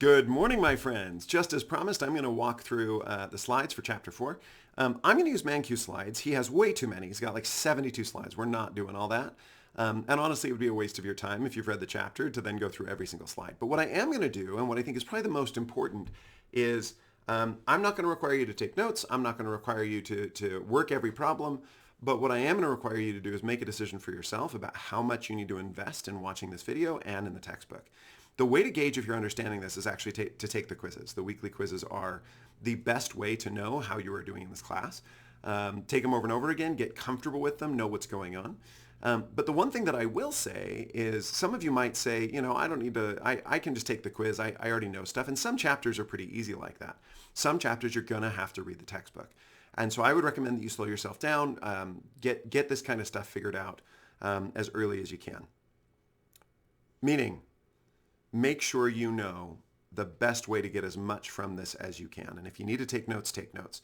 Good morning, my friends. Just as promised, I'm going to walk through the slides for Chapter 4. I'm going to use Mankiw slides. He has way too many. He's got like 72 slides. We're not doing all that. And honestly, it would be a waste of your time if you've read the chapter to then go through every single slide. But what I am going to do, and what I think is probably the most important, is I'm not going to require you to take notes. I'm not going to require you to work every problem. But what I am going to require you to do is make a decision for yourself about how much you need to invest in watching this video and in the textbook. The way to gauge if you're understanding this is actually to take the quizzes. The weekly quizzes are the best way to know how you are doing in this class. Take them over and over again, get comfortable with them, know what's going on. But the one thing that I will say is some of you might say, I don't need to, I can just take the quiz. I already know stuff. And some chapters are pretty easy like that. Some chapters you're going to have to read the textbook. And so I would recommend that you slow yourself down, get this kind of stuff figured out as early as you can. Meaning, make sure you know the best way to get as much from this as you can. And if you need to take notes, take notes.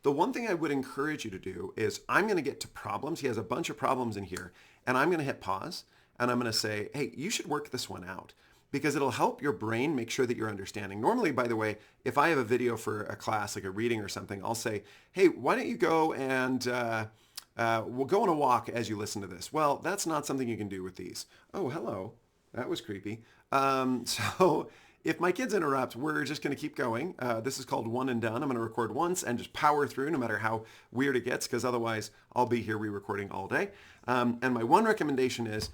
The one thing I would encourage you to do is I'm going to get to problems. He has a bunch of problems in here. And I'm going to hit pause. And I'm going to say, hey, you should work this one out. Because it'll help your brain make sure that you're understanding. Normally, by the way, if I have a video for a class, like a reading or something, I'll say, hey, why don't you go and we'll go on a walk as you listen to this. Well, that's not something you can do with these. Oh, hello. That was creepy. So if my kids interrupt, we're just going to keep going. This is called one and done. I'm going to record once and just power through no matter how weird it gets, because otherwise I'll be here re-recording all day. And my one recommendation is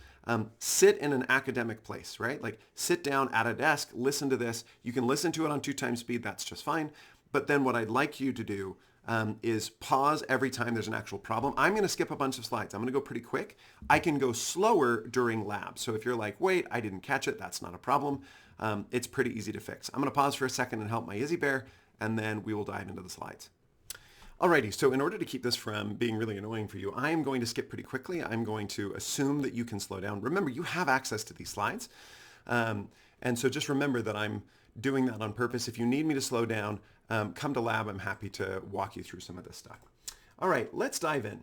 sit in an academic place, right? Like sit down at a desk, listen to this. You can listen to it on 2x speed. That's just fine. But then what I'd like you to do is pause every time there's an actual problem. I'm going to skip a bunch of slides. I'm going to go pretty quick. I can go slower during lab. So if you're like, wait, I didn't catch it, that's not a problem. It's pretty easy to fix. I'm going to pause for a second and help my Izzy Bear, and then we will dive into the slides. Alrighty, so in order to keep this from being really annoying for you, I am going to skip pretty quickly. I'm going to assume that you can slow down. Remember, you have access to these slides. And so just remember that I'm doing that on purpose. If you need me to slow down, come to lab. I'm happy to walk you through some of this stuff. All right, let's dive in.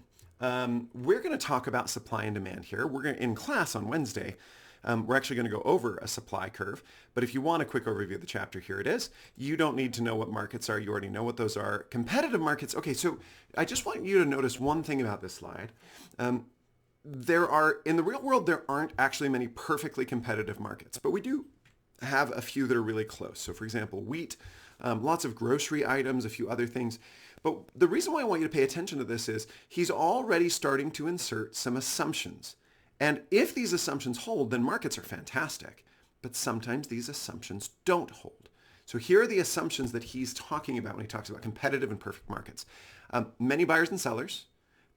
We're going to talk about supply and demand here. In class on Wednesday, we're actually going to go over a supply curve. But if you want a quick overview of the chapter, here it is. You don't need to know what markets are. You already know what those are. Competitive markets. Okay, so I just want you to notice one thing about this slide. In the real world, there aren't actually many perfectly competitive markets, but we do have a few that are really close. So for example, wheat, lots of grocery items, a few other things. But the reason why I want you to pay attention to this is he's already starting to insert some assumptions. And if these assumptions hold, then markets are fantastic. But sometimes these assumptions don't hold. So here are the assumptions that he's talking about when he talks about competitive and perfect markets. Many buyers and sellers.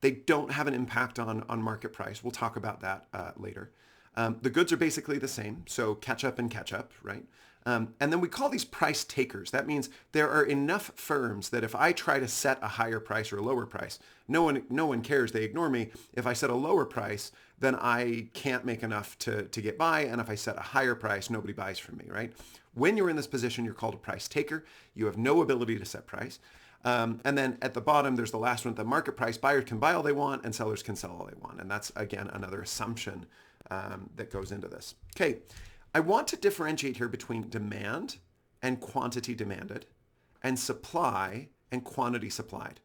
They don't have an impact on market price. We'll talk about that later. The goods are basically the same, so catch up and catch up, right? And then we call these price takers. That means there are enough firms that if I try to set a higher price or a lower price, no one cares. They ignore me. If I set a lower price, then I can't make enough to get by. And if I set a higher price, nobody buys from me, right? When you're in this position, you're called a price taker. You have no ability to set price. And then at the bottom, there's the last one, the market price. Buyers can buy all they want and sellers can sell all they want. And that's, again, another assumption that goes into this. Okay, I want to differentiate here between demand and quantity demanded and supply and quantity supplied.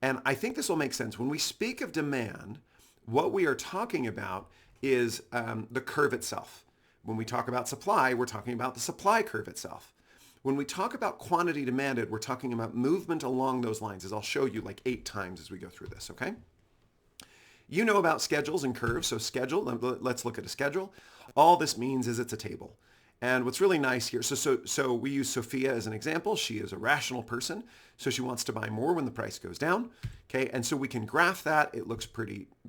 And I think this will make sense. When we speak of demand, what we are talking about is the curve itself. When we talk about supply, we're talking about the supply curve itself. When we talk about quantity demanded, we're talking about movement along those lines, as I'll show you like 8 times as we go through this, okay? You know about schedules and curves, so schedule, let's look at a schedule. All this means is it's a table. And what's really nice here, so we use Sophia as an example. She is a rational person, so she wants to buy more when the price goes down, okay? And so we can graph that. It looks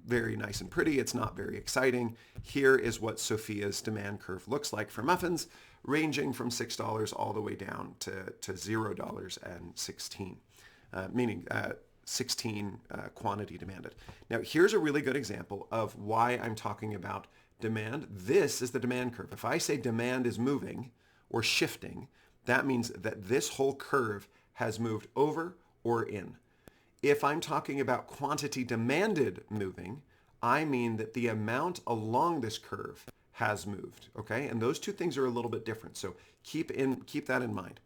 very nice and pretty. It's not very exciting. Here is what Sophia's demand curve looks like for muffins, ranging from $6 all the way down to $0.16, meaning 16 quantity demanded. Now, here's a really good example of why I'm talking about demand. This is the demand curve. If I say demand is moving or shifting, that means that this whole curve has moved over or in. If I'm talking about quantity demanded moving, I mean that the amount along this curve has moved, okay? And those two things are a little bit different. So keep that in mind.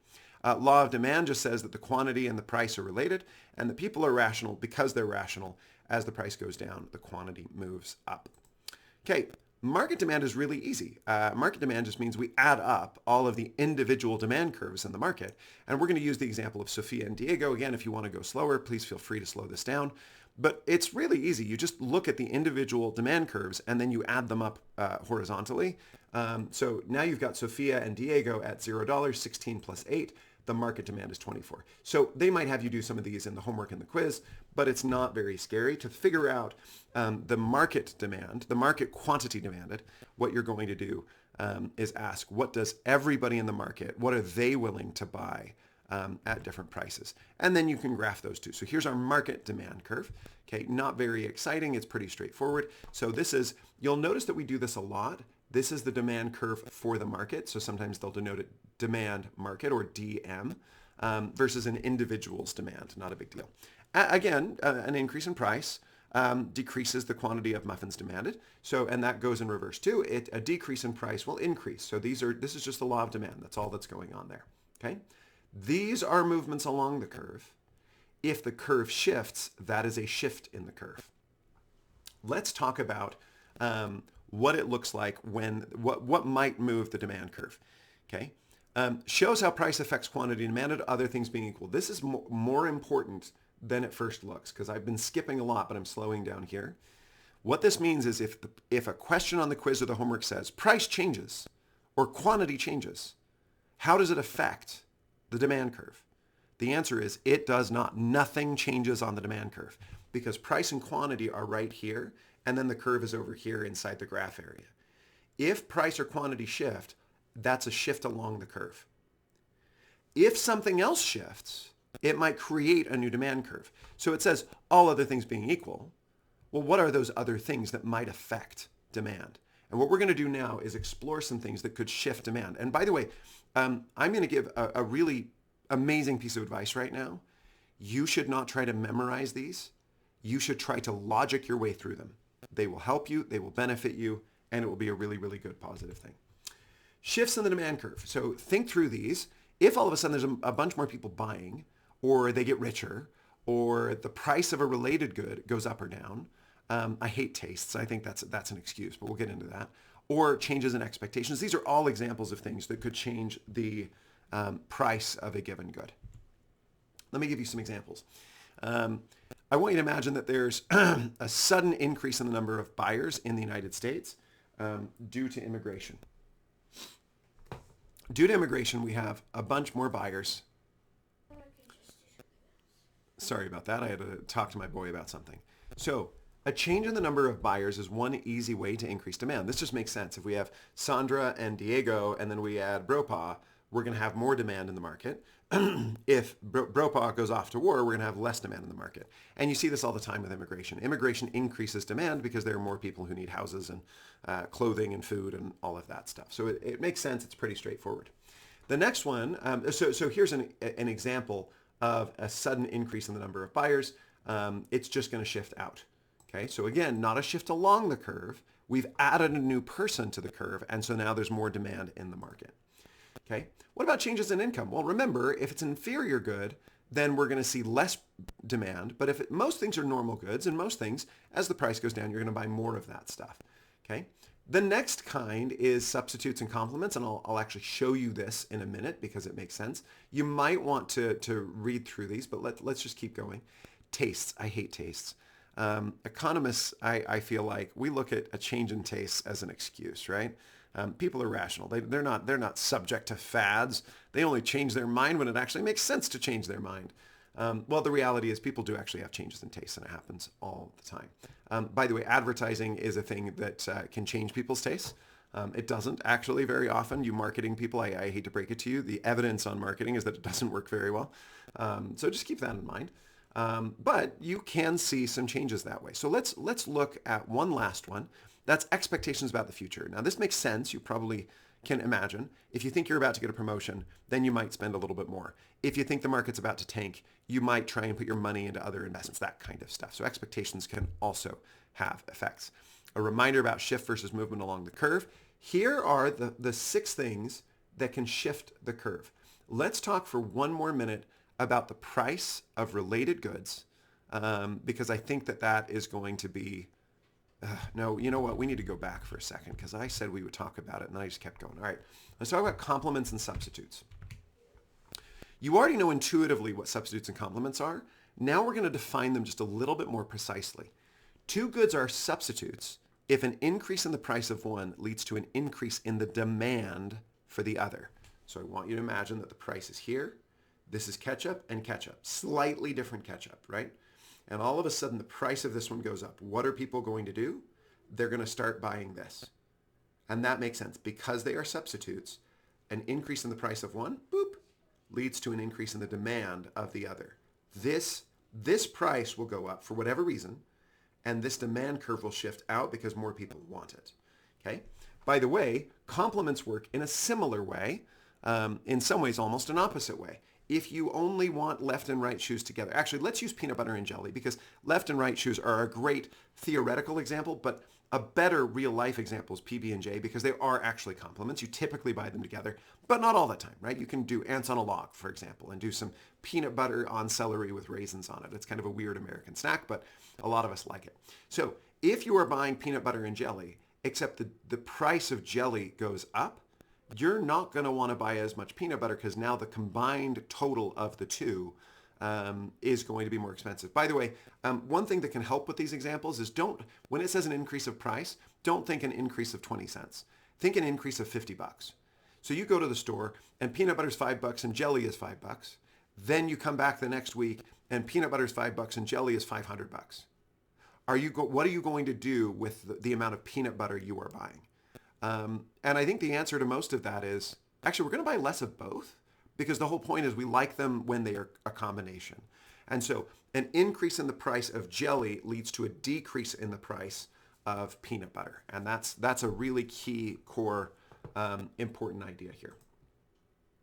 Law of demand just says that the quantity and the price are related, and the people are rational because they're rational. As the price goes down, the quantity moves up. Okay, market demand is really easy. Market demand just means we add up all of the individual demand curves in the market. And we're going to use the example of Sophia and Diego. Again, if you want to go slower, please feel free to slow this down. But it's really easy. You just look at the individual demand curves and then you add them up horizontally. So now you've got Sophia and Diego at $0, 16 plus 8. The market demand is 24. So they might have you do some of these in the homework and the quiz, but it's not very scary to figure out the market demand, the market quantity demanded. What you're going to do is ask, what does everybody in the market, what are they willing to buy at different prices? And then you can graph those two. So here's our market demand curve. Okay, not very exciting. It's pretty straightforward. So this is, you'll notice that we do this a lot. This is the demand curve for the market. So sometimes they'll denote it demand market or DM versus an individual's demand. Not a big deal. Again, an increase in price decreases the quantity of muffins demanded. So, and that goes in reverse too. A decrease in price will increase. So this is just the law of demand. That's all that's going on there. Okay. These are movements along the curve. If the curve shifts, that is a shift in the curve. Let's talk about what it looks like when, what might move the demand curve. Okay. Shows how price affects quantity demanded, other things being equal. This is more important than it first looks because I've been skipping a lot, but I'm slowing down here. What this means is if a question on the quiz or the homework says price changes or quantity changes, how does it affect the demand curve? The answer is it does not. Nothing changes on the demand curve because price and quantity are right here and then the curve is over here inside the graph area. If price or quantity shift, that's a shift along the curve. If something else shifts, it might create a new demand curve. So it says all other things being equal. Well, what are those other things that might affect demand? And what we're going to do now is explore some things that could shift demand. And by the way, I'm going to give a really amazing piece of advice right now. You should not try to memorize these. You should try to logic your way through them. They will help you, they will benefit you, and it will be a really, really good positive thing. Shifts in the demand curve. So think through these. If all of a sudden there's a bunch more people buying, or they get richer, or the price of a related good goes up or down, I hate tastes. I think that's an excuse, but we'll get into that. Or changes in expectations. These are all examples of things that could change the price of a given good. Let me give you some examples. I want you to imagine that there's a sudden increase in the number of buyers in the United States due to immigration. Due to immigration, we have a bunch more buyers. Sorry about that. I had to talk to my boy about something. So a change in the number of buyers is one easy way to increase demand. This just makes sense. If we have Sandra and Diego and then we add BroPa, we're going to have more demand in the market. If BroPa goes off to war, we're going to have less demand in the market. And you see this all the time with immigration. Immigration increases demand because there are more people who need houses and clothing and food and all of that stuff. So it makes sense. It's pretty straightforward. The next one, so here's an example of a sudden increase in the number of buyers. It's just going to shift out. Okay, so again, not a shift along the curve. We've added a new person to the curve, and so now there's more demand in the market. Okay, what about changes in income? Well, remember, if it's an inferior good, then we're going to see less demand. But if most things are normal goods, and most things, as the price goes down, you're going to buy more of that stuff. Okay, the next kind is substitutes and complements, and I'll actually show you this in a minute because it makes sense. You might want to read through these, but let's just keep going. Tastes. I hate tastes. Economists, I feel like we look at a change in tastes as an excuse, right? People are rational. They're not subject to fads. They only change their mind when it actually makes sense to change their mind. Well, the reality is people do actually have changes in taste, and it happens all the time. By the way, advertising is a thing that can change people's tastes. It doesn't actually very often. You marketing people, I hate to break it to you, the evidence on marketing is that it doesn't work very well. So just keep that in mind. But you can see some changes that way. So let's look at one last one. That's expectations about the future. Now this makes sense. You probably can imagine. If you think you're about to get a promotion, then you might spend a little bit more. If you think the market's about to tank, you might try and put your money into other investments, that kind of stuff. So expectations can also have effects. A reminder about shift versus movement along the curve. here are the 6 things that can shift the curve. Let's talk for one more minute about the price of related goods, because I think that is going to be, no, you know what? We need to go back for a second because I said we would talk about it and I just kept going. All right, let's talk about complements and substitutes. You already know intuitively what substitutes and complements are. Now we're going to define them just a little bit more precisely. 2 goods are substitutes if an increase in the price of one leads to an increase in the demand for the other. So I want you to imagine that the price is here. This is ketchup and ketchup, slightly different ketchup, right? And all of a sudden the price of this one goes up. What are people going to do? They're going to start buying this. And that makes sense because they are substitutes. An increase in the price of one, boop, leads to an increase in the demand of the other. This price will go up for whatever reason, and this demand curve will shift out because more people want it. Okay? By the way, complements work in a similar way, in some ways almost an opposite way. If you only want left and right shoes together, actually let's use peanut butter and jelly because left and right shoes are a great theoretical example, but a better real life example is PB&J because they are actually complements. You typically buy them together, but not all the time, right? You can do ants on a log, for example, and do some peanut butter on celery with raisins on it. It's kind of a weird American snack, but a lot of us like it. So if you are buying peanut butter and jelly, except the price of jelly goes up, you're not going to want to buy as much peanut butter because now the combined total of the two is going to be more expensive. By the way, one thing that can help with these examples is when it says an increase of price, don't think an increase of 20 cents. Think an increase of $50. So you go to the store and peanut butter is $5 and jelly is $5. Then you come back the next week and peanut butter is $5 and jelly is $500. What are you going to do with the amount of peanut butter you are buying? And I think the answer to most of that is, actually, we're going to buy less of both because the whole point is we like them when they are a combination. And so an increase in the price of jelly leads to a decrease in the price of peanut butter. And that's a really key core important idea here.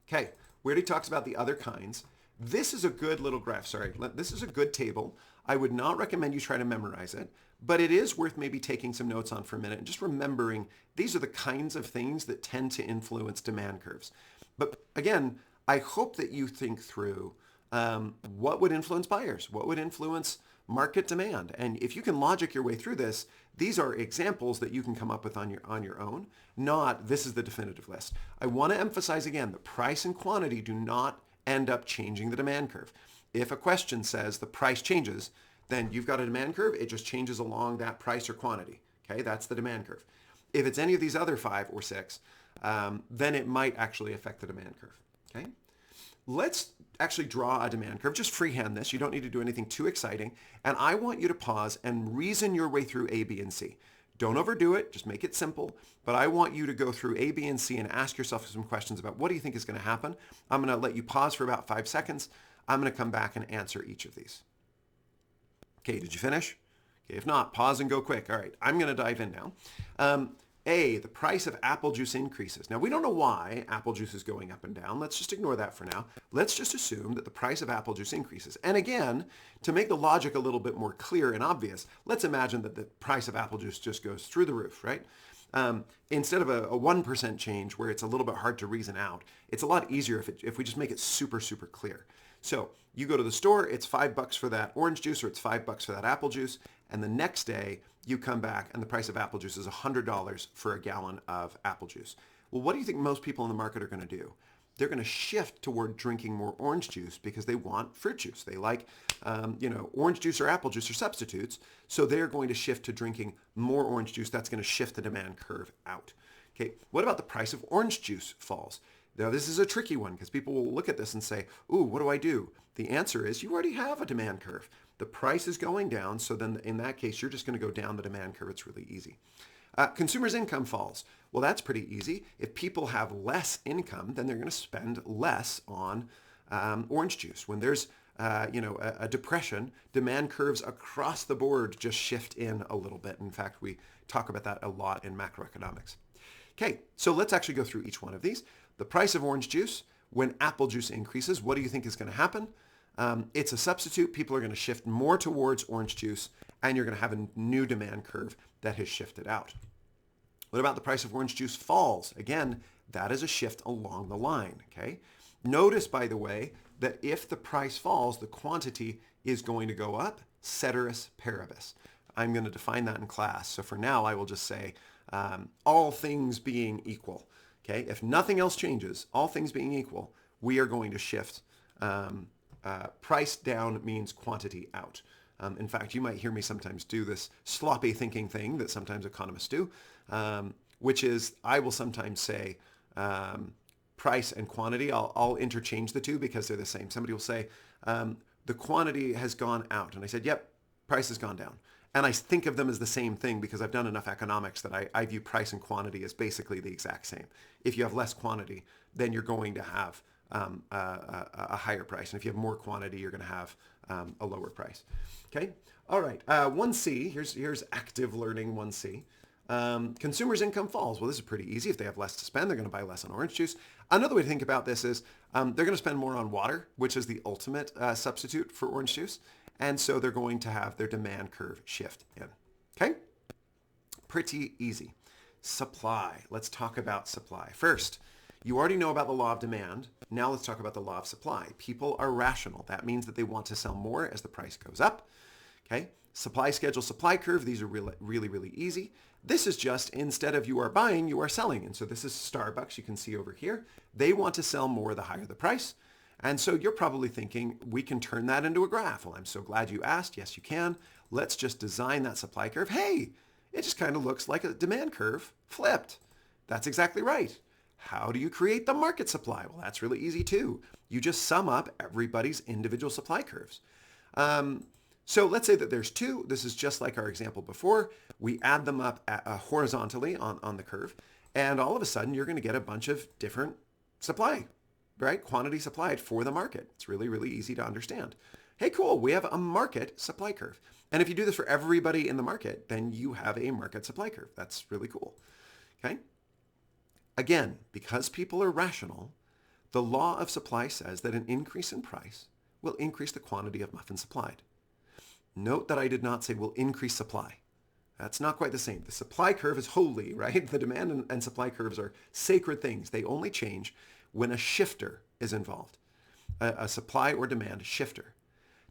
Okay, we already talked about the other kinds. This is a good little graph. This is a good table. I would not recommend you try to memorize it, but it is worth maybe taking some notes on for a minute and just remembering these are the kinds of things that tend to influence demand curves. But again, I hope that you think through what would influence buyers, what would influence market demand. And if you can logic your way through this, these are examples that you can come up with on your own, not this is the definitive list. I want to emphasize again, the price and quantity do not end up changing the demand curve. If a question says the price changes, then you've got a demand curve. It just changes along that price or quantity. Okay, that's the demand curve. If it's any of these other 5 or 6, then it might actually affect the demand curve. Okay, let's actually draw a demand curve. Just freehand this. You don't need to do anything too exciting. And I want you to pause and reason your way through A, B, and C. Don't overdo it. Just make it simple. But I want you to go through A, B, and C and ask yourself some questions about what do you think is going to happen. I'm going to let you pause for about 5 seconds. I'm going to come back and answer each of these. Okay, did you finish? Okay, if not, pause and go quick. All right, I'm going to dive in now. A, the price of apple juice increases. Now, we don't know why apple juice is going up and down. Let's just ignore that for now. Let's just assume that the price of apple juice increases. And again, to make the logic a little bit more clear and obvious, let's imagine that the price of apple juice just goes through the roof, right? Instead of a 1% change where it's a little bit hard to reason out, it's a lot easier if we just make it super, super clear. So you go to the store, it's $5 for that orange juice or it's $5 for that apple juice. And the next day you come back and the price of apple juice is $100 for a gallon of apple juice. Well, what do you think most people in the market are going to do? They're going to shift toward drinking more orange juice because they want fruit juice. They like, orange juice or apple juice are substitutes. So they're going to shift to drinking more orange juice. That's going to shift the demand curve out. Okay, what about the price of orange juice falls? Now, this is a tricky one because people will look at this and say, ooh, what do I do? The answer is you already have a demand curve. The price is going down, so then in that case, you're just going to go down the demand curve. It's really easy. Consumers' income falls. Well, that's pretty easy. If people have less income, then they're going to spend less on orange juice. When there's a depression, demand curves across the board just shift in a little bit. In fact, we talk about that a lot in macroeconomics. Okay, so let's actually go through each one of these. The price of orange juice, when apple juice increases, what do you think is going to happen? It's a substitute. People are going to shift more towards orange juice, and you're going to have a new demand curve that has shifted out. What about the price of orange juice falls? Again, that is a shift along the line, okay? Notice, by the way, that if the price falls, the quantity is going to go up, ceteris paribus. I'm going to define that in class. So for now, I will just say all things being equal. Okay, if nothing else changes, all things being equal, we are going to shift. Price down means quantity out. In fact, you might hear me sometimes do this sloppy thinking thing that sometimes economists do, which is I will sometimes say price and quantity. I'll interchange the two because they're the same. Somebody will say, the quantity has gone out. And I said, yep, price has gone down. And I think of them as the same thing because I've done enough economics that I view price and quantity as basically the exact same. If you have less quantity, then you're going to have a higher price. And if you have more quantity, you're going to have a lower price. Okay? All right. 1C, here's active learning 1C. Consumers' income falls. Well, this is pretty easy. If they have less to spend, they're going to buy less on orange juice. Another way to think about this is they're going to spend more on water, which is the ultimate substitute for orange juice. And so they're going to have their demand curve shift in. Okay? Pretty easy. Supply. Let's talk about supply. First, you already know about the law of demand. Now let's talk about the law of supply. People are rational. That means that they want to sell more as the price goes up. Okay? Supply schedule, supply curve. These are really, really easy. This is just instead of you are buying, you are selling. And so this is Starbucks. You can see over here. They want to sell more the higher the price. And so you're probably thinking, we can turn that into a graph. Well, I'm so glad you asked. Yes, you can. Let's just design that supply curve. Hey, it just kind of looks like a demand curve flipped. That's exactly right. How do you create the market supply? Well, that's really easy too. You just sum up everybody's individual supply curves. So let's say that there's two. This is just like our example before. We add them up horizontally on the curve. And all of a sudden, you're going to get a bunch of different supply, right? Quantity supplied for the market. It's really, really easy to understand. Hey, cool. We have a market supply curve. And if you do this for everybody in the market, then you have a market supply curve. That's really cool. Okay. Again, because people are rational, the law of supply says that an increase in price will increase the quantity of muffins supplied. Note that I did not say will increase supply. That's not quite the same. The supply curve is holy, right? The demand and supply curves are sacred things. They only change when a shifter is involved, a supply or demand shifter.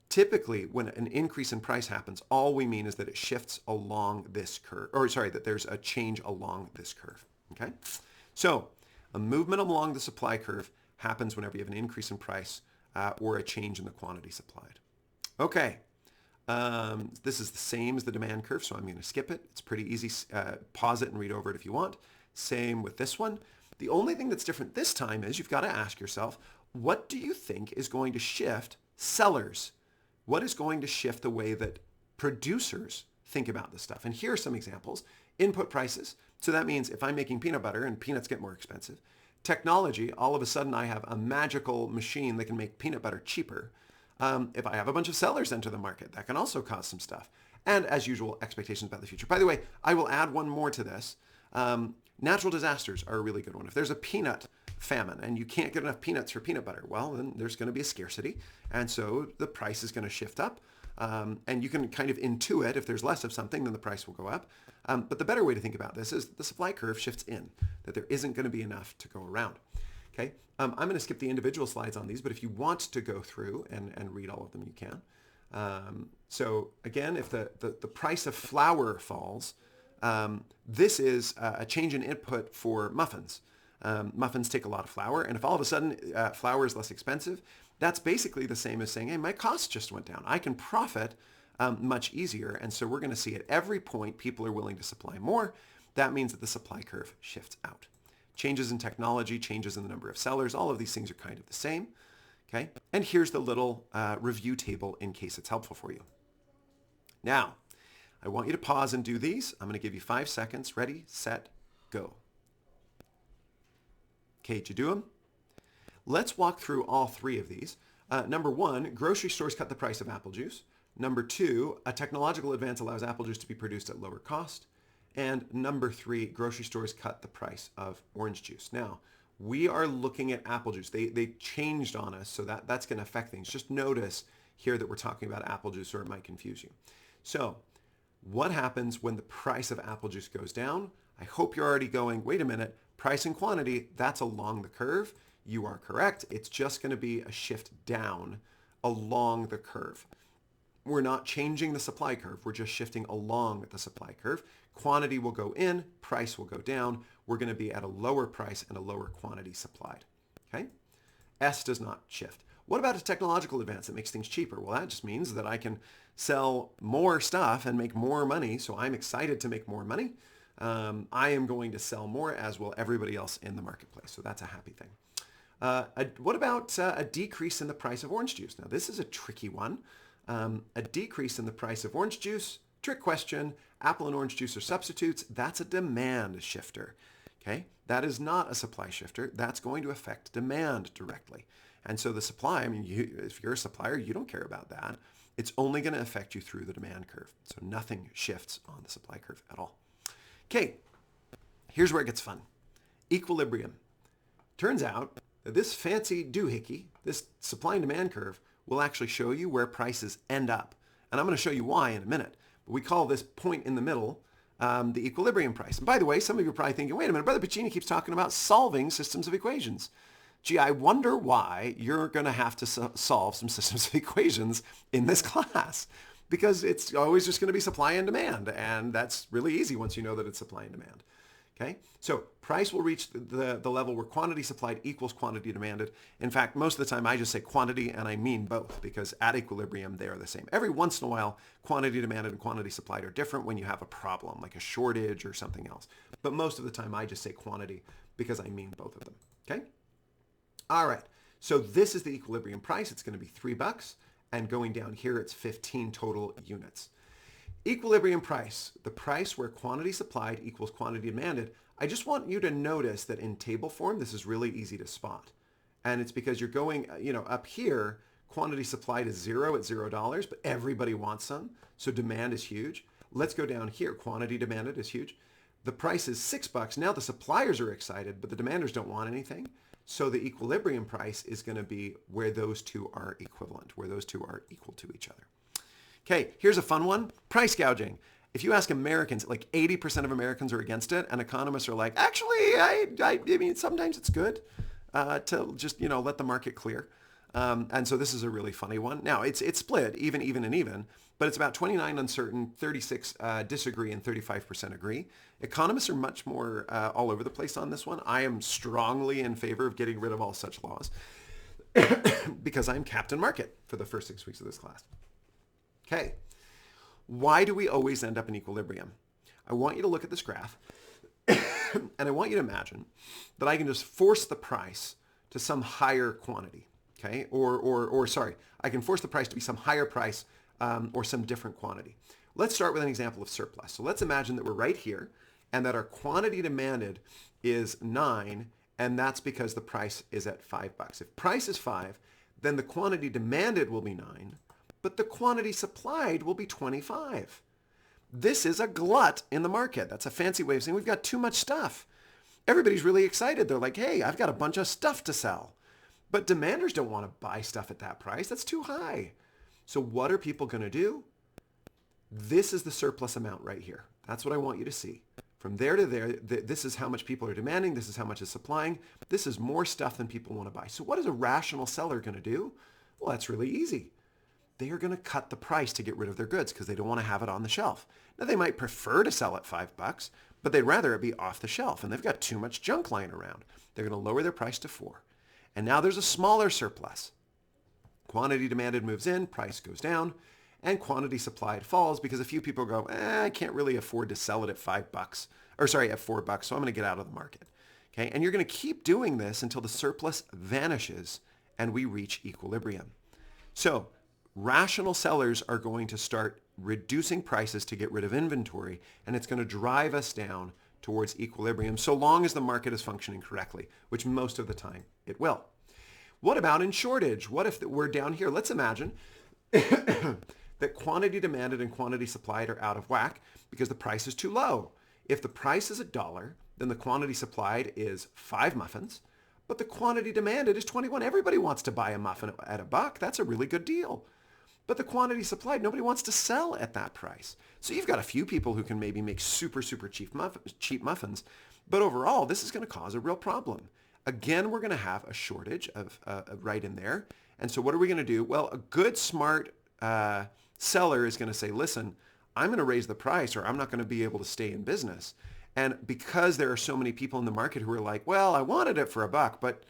Typically, when an increase in price happens, all we mean is that it shifts along this curve, that there's a change along this curve, okay? So a movement along the supply curve happens whenever you have an increase in price or a change in the quantity supplied. Okay, this is the same as the demand curve, so I'm going to skip it. It's pretty easy. Pause it and read over it if you want. Same with this one. The only thing that's different this time is you've got to ask yourself, what do you think is going to shift sellers? What is going to shift the way that producers think about this stuff? And here are some examples. Input prices. So that means if I'm making peanut butter and peanuts get more expensive, technology, all of a sudden I have a magical machine that can make peanut butter cheaper. If I have a bunch of sellers enter the market, that can also cause some stuff. And as usual, expectations about the future. By the way, I will add one more to this. Natural disasters are a really good one. If there's a peanut famine and you can't get enough peanuts for peanut butter, well, then there's going to be a scarcity. And so the price is going to shift up. And you can kind of intuit if there's less of something, then the price will go up. But the better way to think about this is the supply curve shifts in, that there isn't going to be enough to go around. Okay, I'm going to skip the individual slides on these, but if you want to go through and read all of them, you can. So again, if the price of flour falls, this is a change in input for muffins. Muffins take a lot of flour, and if all of a sudden flour is less expensive, that's basically the same as saying, hey, my cost just went down. I can profit much easier, and so we're going to see at every point people are willing to supply more. That means that the supply curve shifts out. Changes in technology, changes in the number of sellers, all of these things are kind of the same. Okay, and here's the little review table in case it's helpful for you. Now, I want you to pause and do these. I'm going to give you 5 seconds. Ready, set, go. Okay, did you do them? Let's walk through all three of these. Number one, grocery stores cut the price of apple juice. Number two, a technological advance allows apple juice to be produced at lower cost. And number three, grocery stores cut the price of orange juice. Now, we are looking at apple juice. They changed on us, so that's going to affect things. Just notice here that we're talking about apple juice, or it might confuse you. So what happens when the price of apple juice goes down? I hope you're already going, wait a minute, price and quantity, that's along the curve. You are correct. It's just going to be a shift down along the curve. We're not changing the supply curve. We're just shifting along the supply curve. Quantity will go in, price will go down. We're going to be at a lower price and a lower quantity supplied. Okay? S does not shift. What about a technological advance that makes things cheaper? Well, that just means that I can sell more stuff and make more money. So I'm excited to make more money. I am going to sell more, as will everybody else in the marketplace. So that's a happy thing. What about a decrease in the price of orange juice? Now, this is a tricky one. A decrease in the price of orange juice, trick question, apple and orange juice are substitutes. That's a demand shifter. Okay, that is not a supply shifter. That's going to affect demand directly. And so the supply, I mean, if you're a supplier, you don't care about that. It's only going to affect you through the demand curve. So nothing shifts on the supply curve at all. Okay, here's where it gets fun. Equilibrium. Turns out that this fancy doohickey, this supply and demand curve, will actually show you where prices end up. And I'm going to show you why in a minute. But we call this point in the middle the equilibrium price. And by the way, some of you are probably thinking, wait a minute, Brother Piccini keeps talking about solving systems of equations. Gee, I wonder why you're going to have to solve some systems of equations in this class. Because it's always just going to be supply and demand. And that's really easy once you know that it's supply and demand. Okay, so price will reach the level where quantity supplied equals quantity demanded. In fact, most of the time I just say quantity and I mean both, because at equilibrium they are the same. Every once in a while, quantity demanded and quantity supplied are different when you have a problem, like a shortage or something else. But most of the time I just say quantity because I mean both of them. Okay? All right, so this is the equilibrium price. It's going to be $3, and going down here it's 15 total units. Equilibrium price, the price where quantity supplied equals quantity demanded. I just want you to notice that in table form, this is really easy to spot. And it's because you're going, up here, quantity supplied is 0 at $0, but everybody wants some. So demand is huge. Let's go down here. Quantity demanded is huge. The price is $6. Now the suppliers are excited, but the demanders don't want anything. So the equilibrium price is going to be where those two are equivalent, where those two are equal to each other. Okay, here's a fun one. Price gouging. If you ask Americans, like 80% of Americans are against it, and economists are like, actually, I mean, sometimes it's good to just, let the market clear. And so this is a really funny one. Now, it's split, even, but it's about 29 uncertain, 36 disagree, and 35% agree. Economists are much more all over the place on this one. I am strongly in favor of getting rid of all such laws because I'm Captain Market for the first 6 weeks of this class. Okay, why do we always end up in equilibrium? I want you to look at this graph, and I want you to imagine that I can just force the price to some higher quantity, okay? Or sorry, I can force the price to be some higher price or some different quantity. Let's start with an example of surplus. So let's imagine that we're right here, and that our quantity demanded is 9, and that's because the price is at $5. If price is 5, then the quantity demanded will be 9, but the quantity supplied will be 25. This is a glut in the market. That's a fancy way of saying we've got too much stuff. Everybody's really excited. They're like, hey, I've got a bunch of stuff to sell. But demanders don't want to buy stuff at that price. That's too high. So what are people going to do? This is the surplus amount right here. That's what I want you to see. From there to there, this is how much people are demanding. This is how much is supplying. This is more stuff than people want to buy. So what is a rational seller going to do? Well, that's really easy. They are going to cut the price to get rid of their goods because they don't want to have it on the shelf. Now, they might prefer to sell at $5, but they'd rather it be off the shelf, and they've got too much junk lying around. They're going to lower their price to 4. And now there's a smaller surplus. Quantity demanded moves in, price goes down, and quantity supplied falls because a few people go, I can't really afford to sell it at $5, or sorry, at $4, so I'm going to get out of the market. Okay, and you're going to keep doing this until the surplus vanishes and we reach equilibrium. So rational sellers are going to start reducing prices to get rid of inventory, and it's going to drive us down towards equilibrium so long as the market is functioning correctly, which most of the time it will. What about in shortage? What if we're down here? Let's imagine that quantity demanded and quantity supplied are out of whack because the price is too low. If the price is $1, then the quantity supplied is 5 muffins, but the quantity demanded is 21. Everybody wants to buy a muffin at $1. That's a really good deal. But the quantity supplied, nobody wants to sell at that price. So you've got a few people who can maybe make super, super cheap muffins. But overall, this is going to cause a real problem. Again, we're going to have a shortage of right in there. And so what are we going to do? Well, a good, smart seller is going to say, listen, I'm going to raise the price or I'm not going to be able to stay in business. And because there are so many people in the market who are like, well, I wanted it for $1, but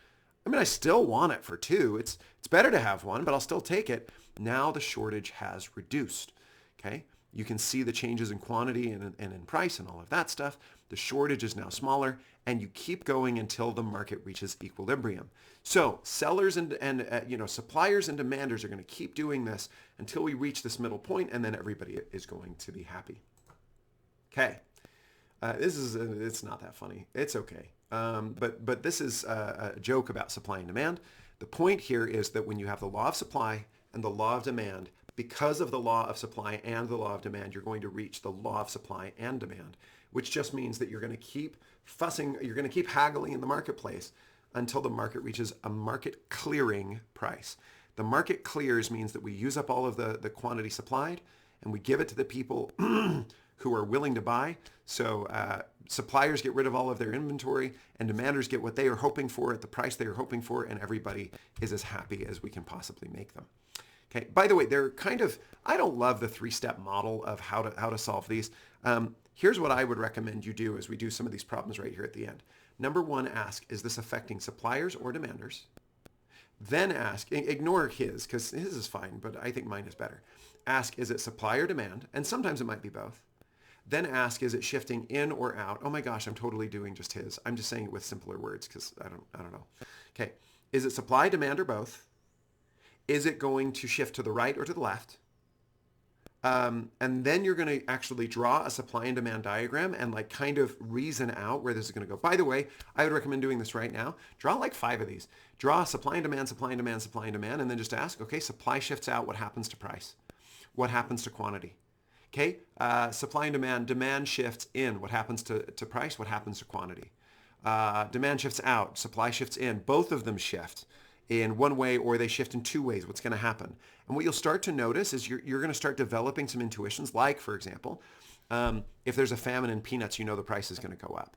I mean, I still want it for $2. It's better to have one, but I'll still take it. Now the shortage has reduced. Okay. You can see the changes in quantity and in price and all of that stuff. The shortage is now smaller, and you keep going until the market reaches equilibrium. So sellers and suppliers and demanders are going to keep doing this until we reach this middle point, and then everybody is going to be happy. Okay, it's not that funny. It's okay, but this is a joke about supply and demand. The point here is that when you have the law of supply and the law of demand, because of the law of supply and the law of demand, you're going to reach the law of supply and demand, which just means that you're going to keep fussing, you're going to keep haggling in the marketplace until the market reaches a market clearing price. The market clears means that we use up all of the quantity supplied and we give it to the people who are willing to buy. So suppliers get rid of all of their inventory and demanders get what they are hoping for at the price they are hoping for, and everybody is as happy as we can possibly make them. Okay. By the way, they're kind of, I don't love the 3-step model of how to solve these. Here's what I would recommend you do as we do some of these problems right here at the end. Number 1, ask, is this affecting suppliers or demanders? Then ask, ignore his, because his is fine, but I think mine is better. Ask, is it supply or demand? And sometimes it might be both. Then ask, is it shifting in or out? Oh my gosh, I'm totally doing just his. I'm just saying it with simpler words because I don't know. Okay. Is it supply, demand, or both? Is it going to shift to the right or to the left? And then you're going to actually draw a supply and demand diagram and like kind of reason out where this is going to go. By the way, I would recommend doing this right now. Draw like 5 of these. Draw supply and demand, supply and demand, supply and demand, and then just ask, okay, supply shifts out. What happens to price? What happens to quantity? Okay, supply and demand shifts in. What happens to price? What happens to quantity? Demand shifts out. Supply shifts in. Both of them shift in one way or they shift in 2 ways. What's going to happen? And what you'll start to notice is you're going to start developing some intuitions, like, for example, if there's a famine in peanuts, you know the price is going to go up,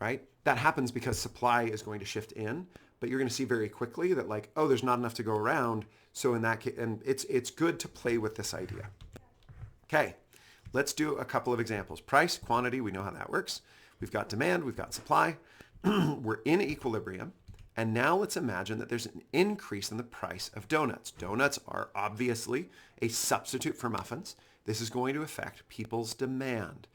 right? That happens because supply is going to shift in, but you're going to see very quickly that like, oh, there's not enough to go around. So in that case, and it's good to play with this idea. Okay, let's do a couple of examples. Price, quantity, we know how that works. We've got demand, we've got supply. We're in equilibrium. And now let's imagine that there's an increase in the price of donuts. Donuts are obviously a substitute for muffins. This is going to affect people's demand.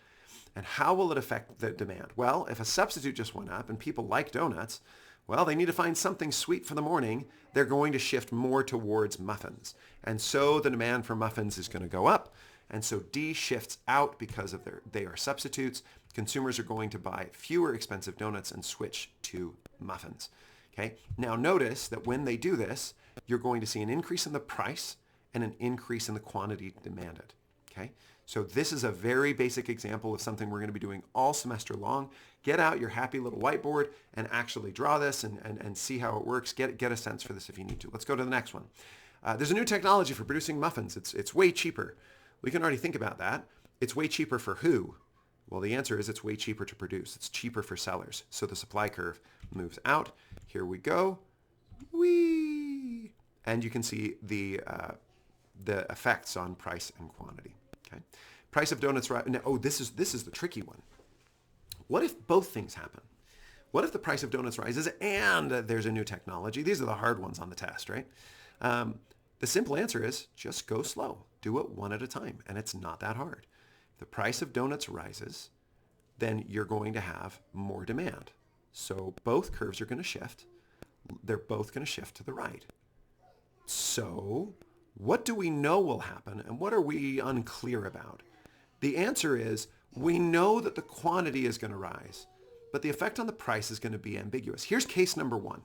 And how will it affect the demand? Well, if a substitute just went up and people like donuts, well, they need to find something sweet for the morning. They're going to shift more towards muffins. And so the demand for muffins is going to go up. And so D shifts out because of they are substitutes. Consumers are going to buy fewer expensive donuts and switch to muffins. Okay. Now notice that when they do this, you're going to see an increase in the price and an increase in the quantity demanded. Okay. So this is a very basic example of something we're going to be doing all semester long. Get out your happy little whiteboard and actually draw this and see how it works. Get a sense for this if you need to. Let's go to the next one. There's a new technology for producing muffins. It's way cheaper. We can already think about that. It's way cheaper for who? Well, the answer is it's way cheaper to produce. It's cheaper for sellers. So the supply curve moves out. Here we go. Whee! And you can see the effects on price and quantity. Okay. Price of donuts rise. Oh, this is the tricky one. What if both things happen? What if the price of donuts rises and there's a new technology? These are the hard ones on the test, right? The simple answer is just go slow. Do it one at a time, and it's not that hard. The price of donuts rises, then you're going to have more demand. So both curves are going to shift. They're both going to shift to the right. So what do we know will happen, and what are we unclear about? The answer is we know that the quantity is going to rise, but the effect on the price is going to be ambiguous. Here's case number 1.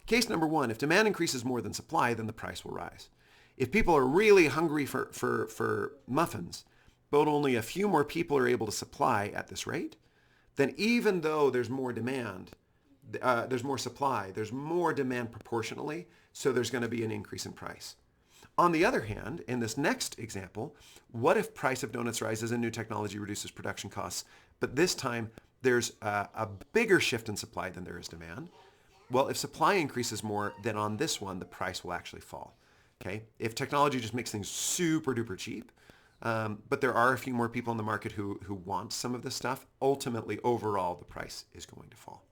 Case number 1, if demand increases more than supply, then the price will rise. If people are really hungry for muffins, but only a few more people are able to supply at this rate, then even though there's more demand, there's more supply, there's more demand proportionally, so there's going to be an increase in price. On the other hand, in this next example, what if price of donuts rises and new technology reduces production costs, but this time there's a bigger shift in supply than there is demand? Well, if supply increases more, then on this one, the price will actually fall. Okay? If technology just makes things super duper cheap, but there are a few more people in the market who want some of this stuff, ultimately, overall, the price is going to fall.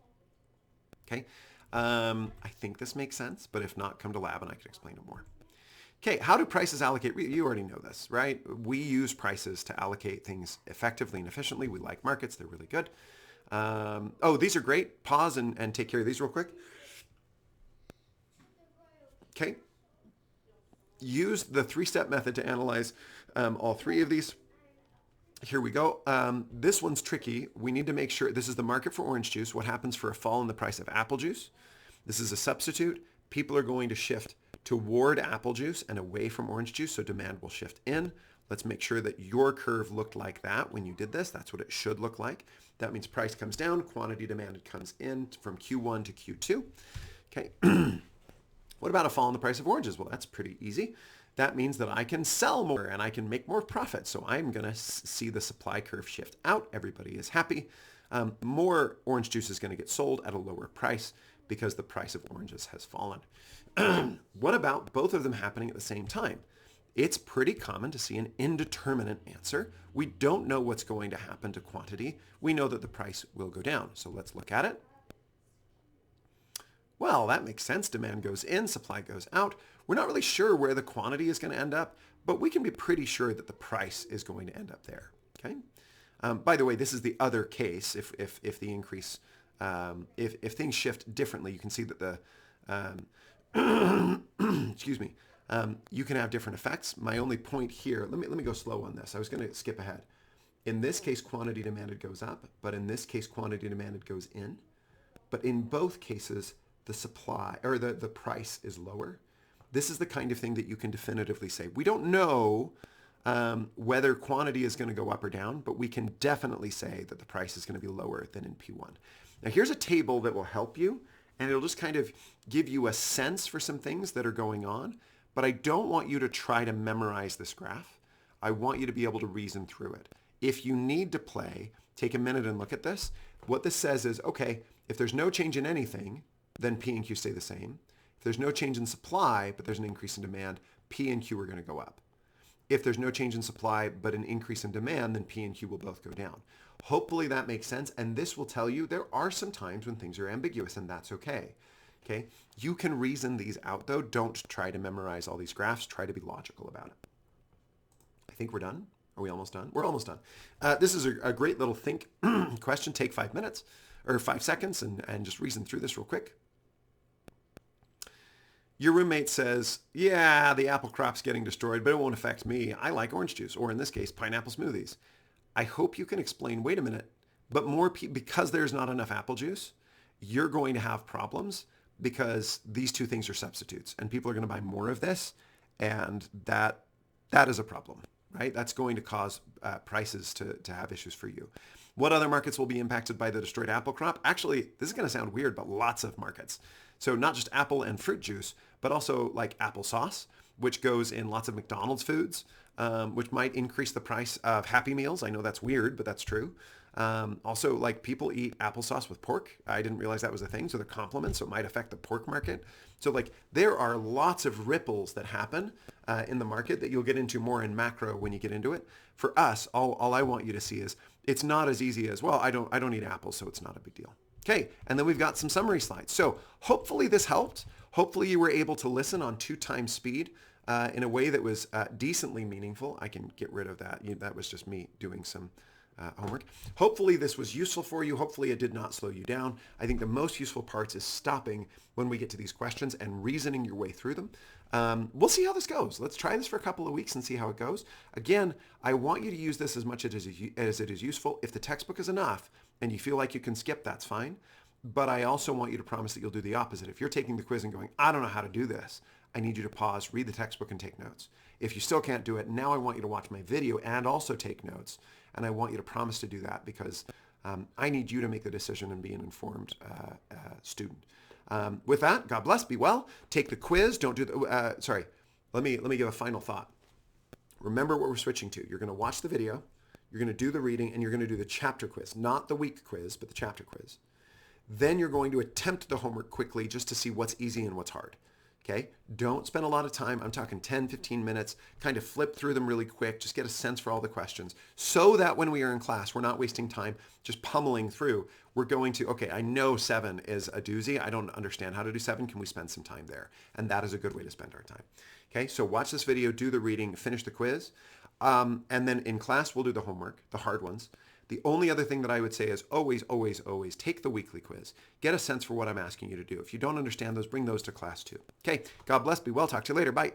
Okay? I think this makes sense, but if not, come to lab and I can explain it more. Okay, how do prices allocate? You already know this, right? We use prices to allocate things effectively and efficiently. We like markets. They're really good. Oh, these are great. Pause and take care of these real quick. Okay. Use the three-step method to analyze all three of these. Here we go. This one's tricky. We need to make sure this is the market for orange juice. What happens for a fall in the price of apple juice? This is a substitute. People are going to shift toward apple juice and away from orange juice, so demand will shift in. Let's make sure that your curve looked like that when you did this. That's what it should look like. That means price comes down, quantity demanded comes in from Q1 to Q2. Okay. What about a fall in the price of oranges? Well, that's pretty easy. That means that I can sell more and I can make more profit. So I'm going to see the supply curve shift out. Everybody is happy. More orange juice is going to get sold at a lower price because the price of oranges has fallen. What about both of them happening at the same time? It's pretty common to see an indeterminate answer. We don't know what's going to happen to quantity. We know that the price will go down. So let's look at it. Well, that makes sense. Demand goes in, supply goes out. We're not really sure where the quantity is going to end up, but we can be pretty sure that the price is going to end up there. Okay. By the way, this is the other case. If the increase, if things shift differently, you can see that the excuse me. You can have different effects. My only point here, let me go slow on this. I was going to skip ahead. In this case, quantity demanded goes up, but in this case, quantity demanded goes in. But in both cases, the supply or the price is lower. This is the kind of thing that you can definitively say. We don't know whether quantity is going to go up or down, but we can definitely say that the price is going to be lower than in P1. Now here's a table that will help you, and it'll just kind of give you a sense for some things that are going on. But I don't want you to try to memorize this graph. I want you to be able to reason through it. If you need to play, take a minute and look at this. What this says is, okay, if there's no change in anything, then P and Q stay the same. If there's no change in supply, but there's an increase in demand, P and Q are going to go up. If there's no change in supply, but an increase in demand, then P and Q will both go down. Hopefully that makes sense. And this will tell you there are some times when things are ambiguous, and that's okay. Okay. You can reason these out though. Don't try to memorize all these graphs. Try to be logical about it. I think we're done. Are we almost done? We're almost done. This is a great little think question. Take 5 minutes or 5 seconds and just reason through this real quick. Your roommate says, yeah, the apple crop's getting destroyed, but it won't affect me. I like orange juice, or in this case, pineapple smoothies. I hope you can explain, wait a minute, but because there's not enough apple juice, you're going to have problems because these two things are substitutes and people are going to buy more of this, and that is a problem, right? That's going to cause prices to have issues for you. What other markets will be impacted by the destroyed apple crop? Actually, this is going to sound weird, but lots of markets. So not just apple and fruit juice, but also like applesauce, which goes in lots of McDonald's foods, which might increase the price of Happy Meals. I know that's weird, but that's true. Also, like people eat applesauce with pork. I didn't realize that was a thing. So they're complements, so it might affect the pork market. So like there are lots of ripples that happen in the market that you'll get into more in macro when you get into it. For us, all I want you to see is it's not as easy as, well, I don't eat apples, so it's not a big deal. Okay, and then we've got some summary slides. So hopefully this helped. Hopefully you were able to listen on 2 times speed in a way that was decently meaningful. I can get rid of that. That was just me doing some homework. Hopefully this was useful for you. Hopefully it did not slow you down. I think the most useful parts is stopping when we get to these questions and reasoning your way through them. We'll see how this goes. Let's try this for a couple of weeks and see how it goes. Again, I want you to use this as much as it is useful. If the textbook is enough and you feel like you can skip, that's fine. But I also want you to promise that you'll do the opposite. If you're taking the quiz and going, I don't know how to do this, I need you to pause, read the textbook, and take notes. If you still can't do it, now I want you to watch my video and also take notes. And I want you to promise to do that because I need you to make the decision and be an informed student. With that, God bless, be well. Take the quiz. Don't do the, Let me give a final thought. Remember what we're switching to. You're going to watch the video, you're going to do the reading, and you're going to do the chapter quiz. Not the week quiz, but the chapter quiz. Then you're going to attempt the homework quickly just to see what's easy and what's hard. Okay? Don't spend a lot of time. I'm talking 10, 15 minutes. Kind of flip through them really quick. Just get a sense for all the questions so that when we are in class, we're not wasting time just pummeling through. We're going to, okay, I know 7 is a doozy. I don't understand how to do 7. Can we spend some time there? And that is a good way to spend our time. Okay, so watch this video, do the reading, finish the quiz. And then in class, we'll do the homework, the hard ones. The only other thing that I would say is always, always, always take the weekly quiz. Get a sense for what I'm asking you to do. If you don't understand those, bring those to class too. Okay, God bless, be well, talk to you later, bye.